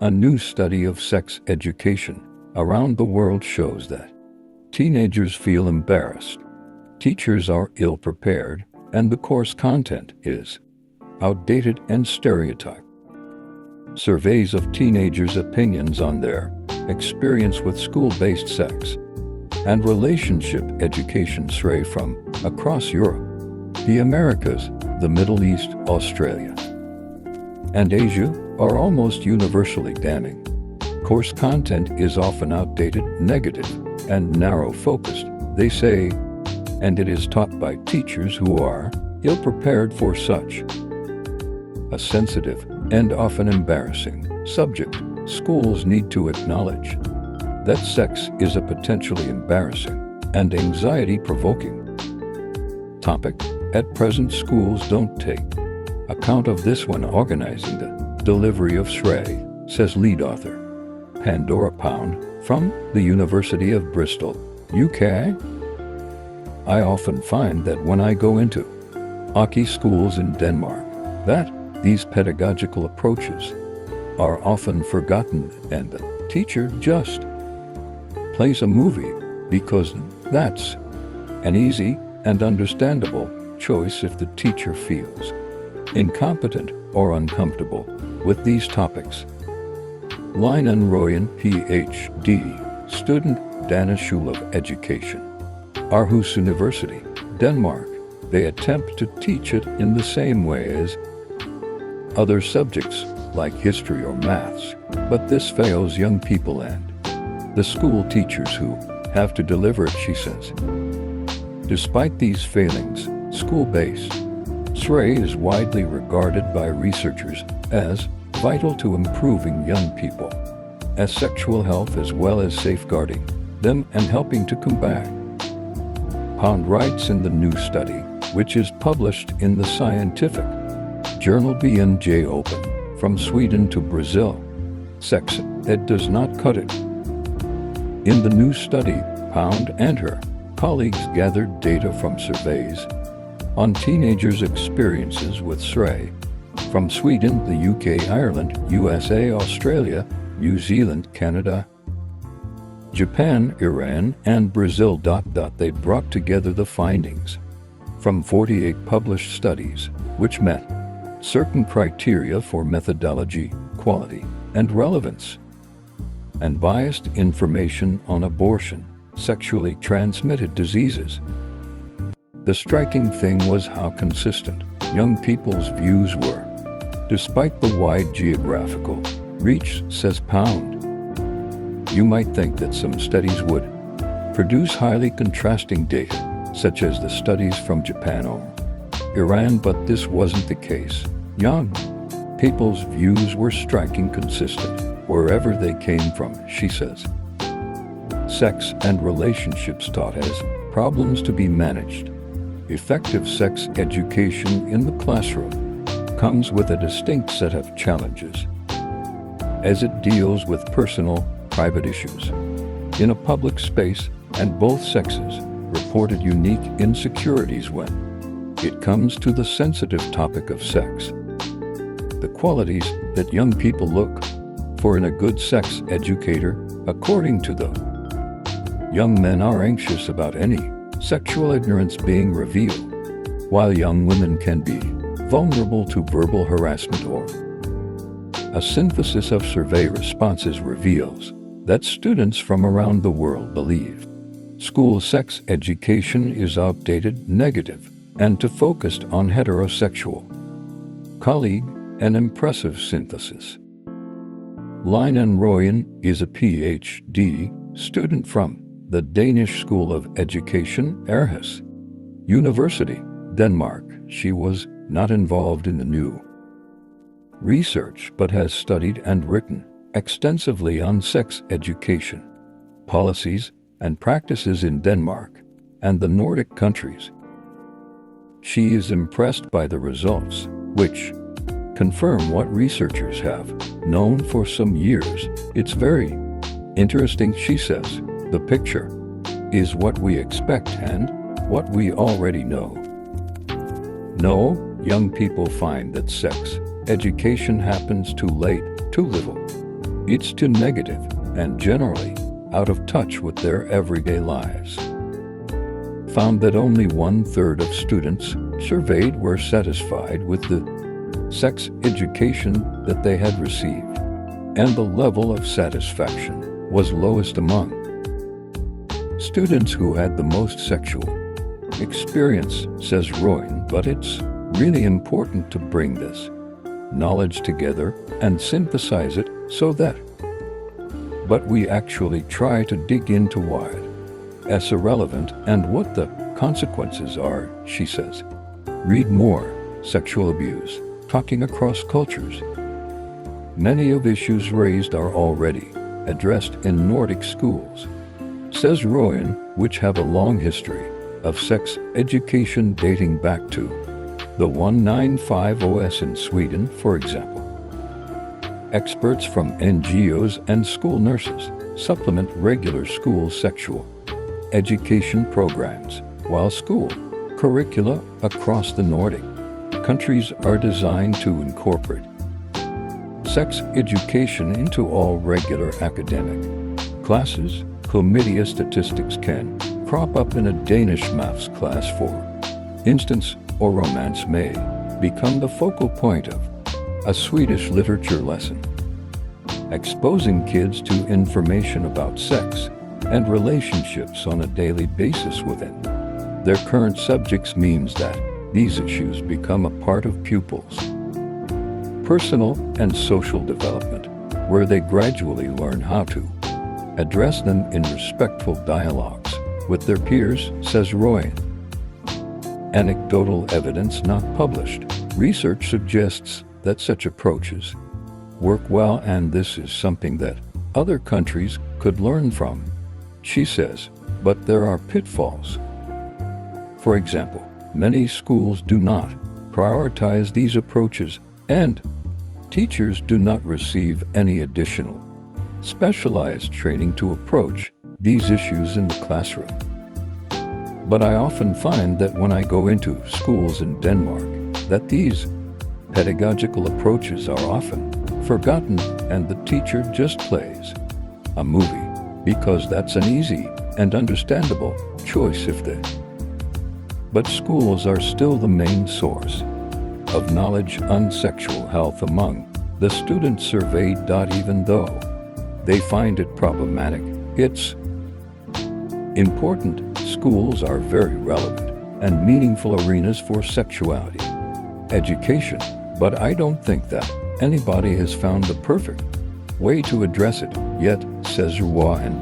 A new study of sex education around the world shows that teenagers feel embarrassed, teachers are ill-prepared, and the course content is outdated and stereotyped. Surveys of teenagers' opinions on their experience with school-based sex and relationship education stray from across Europe, the Americas, the Middle East, Australia, and Asia are almost universally damning. Course content is often outdated, negative, and narrow-focused, they say, and it is taught by teachers who are ill-prepared for such a sensitive and often embarrassing subject. Schools need to acknowledge that sex is a potentially embarrassing and anxiety-provoking topic. At present, schools don't take account of this when organizing the delivery of STIs, says lead author Pandora Pound from the University of Bristol, UK. I often find that when I go into hockey schools in Denmark, that these pedagogical approaches are often forgotten and the teacher just plays a movie because that's an easy and understandable choice if the teacher feels incompetent or uncomfortable with these topics. Line Royen, Ph.D., student, Danish School of Education, Aarhus University, Denmark. They attempt to teach it in the same way as other subjects like history or maths, but this fails young people and the school teachers who have to deliver it, she says. Despite these failings, school-based STI is widely regarded by researchers as vital to improving young people as sexual health as well as safeguarding them and helping to combat. Pound writes in the new study, which is published in the scientific journal BNJ Open, from Sweden to Brazil, sex ed does not cut it. In the new study, Pound and her colleagues gathered data from surveys on teenagers' experiences with STI from Sweden, the UK, Ireland, USA, Australia, New Zealand, Canada, Japan, Iran, and Brazil. They brought together the findings from 48 published studies, which met certain criteria for methodology, quality, and relevance, and biased information on abortion, sexually transmitted diseases. The striking thing was how consistent young people's views were, despite the wide geographical reach, says Pound. You might think that some studies would produce highly contrasting data, such as the studies from Japan or Iran, but this wasn't the case. Young people's views were striking consistent wherever they came from, she says. Sex and relationships taught as problems to be managed. Effective sex education in the classroom comes with a distinct set of challenges, as it deals with personal, private issues in a public space, and both sexes reported unique insecurities when it comes to the sensitive topic of sex. The qualities that young people look for in a good sex educator, according to the young men, are anxious about any sexual ignorance being revealed, while young women can be vulnerable to verbal harassment or a synthesis of survey responses reveals that students from around the world believe school sex education is outdated, negative, and too focused on heterosexual. Colleague, an impressive synthesis. Line Royen is a Ph.D. student from the Danish School of Education, Aarhus University, Denmark. She was not involved in the new research but has studied and written extensively on sex education, policies, and practices in Denmark and the Nordic countries. She is impressed by the results, which confirm what researchers have known for some years. It's very interesting, she says. The picture is what we expect and what we already know. No, young people find that sex education happens too late, too little, It's too negative and generally out of touch with their everyday lives. Found that only 1/3 of students surveyed were satisfied with the sex education that they had received, and the level of satisfaction was lowest among students who had the most sexual experience, says Royan. But it's really important to bring this knowledge together and synthesize it so that we actually try to dig into why it's irrelevant and what the consequences are, she says. Read more. Sexual abuse, talking across cultures. Many of issues raised are already addressed in Nordic schools, says Royan, which have a long history of sex education dating back to the 1950s in Sweden, for example. Experts from NGOs and school nurses supplement regular school sexual education programs, while school curricula across the Nordic countries are designed to incorporate sex education into all regular academic classes. Chlamydia statistics can crop up in a Danish maths class, for instance, or romance may become the focal point of a Swedish literature lesson. Exposing kids to information about sex and relationships on a daily basis within their current subjects means that these issues become a part of pupils' personal and social development, where they gradually learn how to address them in respectful dialogues with their peers, says Royan. Anecdotal evidence not published. Research suggests that such approaches work well, and this is something that other countries could learn from, she says, but there are pitfalls. For example, many schools do not prioritize these approaches, and teachers do not receive any additional specialized training to approach these issues in the classroom. But I often find that when I go into schools in Denmark, that these pedagogical approaches are often forgotten and the teacher just plays a movie because that's an easy and understandable choice but schools are still the main source of knowledge on sexual health among the students surveyed. Even though they find it problematic, it's important. Schools are very relevant and meaningful arenas for sexuality education, but I don't think that anybody has found the perfect way to address it yet, says Royan.